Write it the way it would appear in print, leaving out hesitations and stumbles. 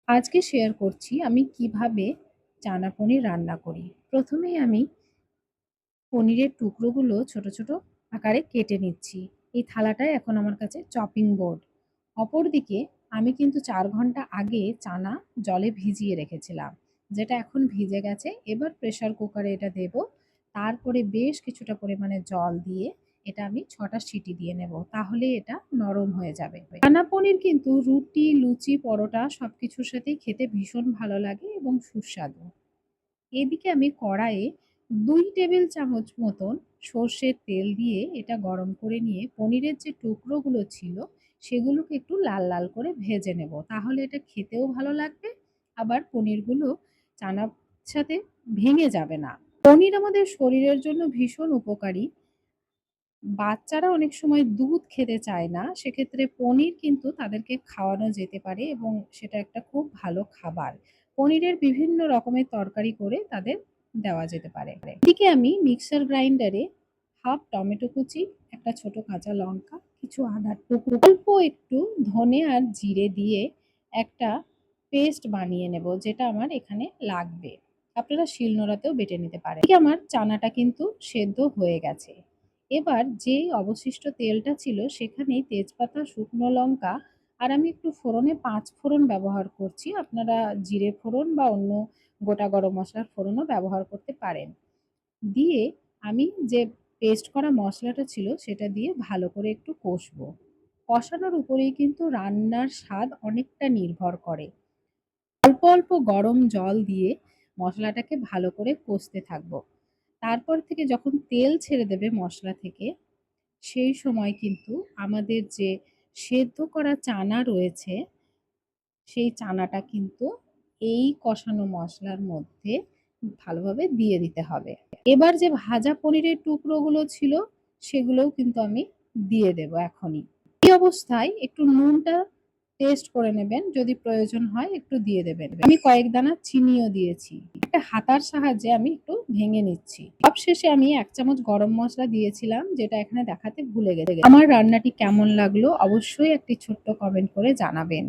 আজকে শেয়ার করছি আমি কিভাবে চানা পনির রান্না করি। প্রথমেই আমি পনিরের টুকরোগুলো ছোট, ছোট আকারে কেটে নিচ্ছি। এই থালাটায় এখন আমার কাছে চপিং বোর্ড। অপরদিকে আমি কিন্তু ৪ ঘন্টা আগে চানা জলে ভিজিয়ে রেখেছিলাম। যেটা এখন ভিজে গেছে। এবার প্রেশার কুকারে এটা দেব। তারপরে বেশ কিছুটা পরিমাণে জল দিয়ে এটা আমি ৬ টা সিটি দিয়ে নেব। তাহলে এটা নরম হয়ে যাবে। চানা পনির কিন্তু রুটি, লুচি, পরোটা সবকিছুর সাথেই খেতে ভীষণ ভালো লাগে এবং সুস্বাদু। এদিকে আমি কড়াইয়ে ২ টেবিল চামচ মতন সর্ষের তেল দিয়ে এটা গরম করে নিয়ে পনিরের যে টুকরোগুলো ছিল সেগুলোকে একটু লাল, লাল করে ভেজে নেব। তাহলে এটা খেতেও ভালো লাগবে, আবার পনিরগুলো চানার সাথে ভেঙে যাবে না। পনির আমাদের শরীরের জন্য ভীষণ উপকারী। বাচ্চারা অনেক সময় দুধ খেতে চায় না, সেক্ষেত্রে পনির কিন্তু তাদেরকে খাওয়ানো যেতে পারে এবং সেটা একটা খুব ভালো খাবার। পনিরের বিভিন্ন রকমের তরকারি করে তাদের দেওয়া যেতে পারে। এদিকে আমি মিক্সার গ্রাইন্ডারে হাফ টমেটো কুচি, একটা ছোট কাঁচা লঙ্কা, কিছু আদার টুকরো, অল্প একটু ধনে আর জিরে দিয়ে একটা পেস্ট বানিয়ে নেব, যেটা আমার এখানে লাগবে। আপনারা শিলনোড়াতেও বেটে নিতে পারেন। এদিকে আমার চানাটা কিন্তু সেদ্ধ হয়ে গেছে। এবার যেই অবশিষ্ট তেলটা ছিল সেখানেই তেজপাতা, শুকনো লঙ্কা আর আমি একটু ফোড়নে ৫ ফোড়ন ব্যবহার করছি। আপনারা জিরে ফোড়ন বা অন্য গোটা গরম মসলার ফোড়নও ব্যবহার করতে পারেন। দিয়ে আমি যে পেস্ট করা মশলাটা ছিল সেটা দিয়ে ভালো করে একটু কষবো। কষানোর উপরেই কিন্তু রান্নার স্বাদ অনেকটা নির্ভর করে। অল্প, অল্প গরম জল দিয়ে মশলাটাকে ভালো করে কষতে থাকবো। তারপর থেকে যখন তেল ছেড়ে দেবে মশলা থেকে, সেই সময় কিন্তু আমাদের যে সেদ্ধ করা চানা রয়েছে, সেই চানাটা কিন্তু এই কষানো মশলার মধ্যে ভালোভাবে দিয়ে দিতে হবে। এবার যে ভাজা পনিরের টুকরোগুলো ছিল, সেগুলোও কিন্তু আমি দিয়ে দেব এখনই। এই অবস্থায় একটু নুনটা টেস্ট করে নেবেন, যদি প্রয়োজন হয় একটু দিয়ে দেবেন। আমি কয়েক দানা চিনিও দিয়েছি। একটা হাতার সাহায্যে আমি একটু ভেঙে নিচ্ছি। সবশেষে আমি ১ চামচ গরম মসলা দিয়েছিলাম, যেটা এখানে দেখাতে ভুলে গেছি। আমার রান্নাটি কেমন লাগলো অবশ্যই একটি ছোট্ট কমেন্ট করে জানাবেন।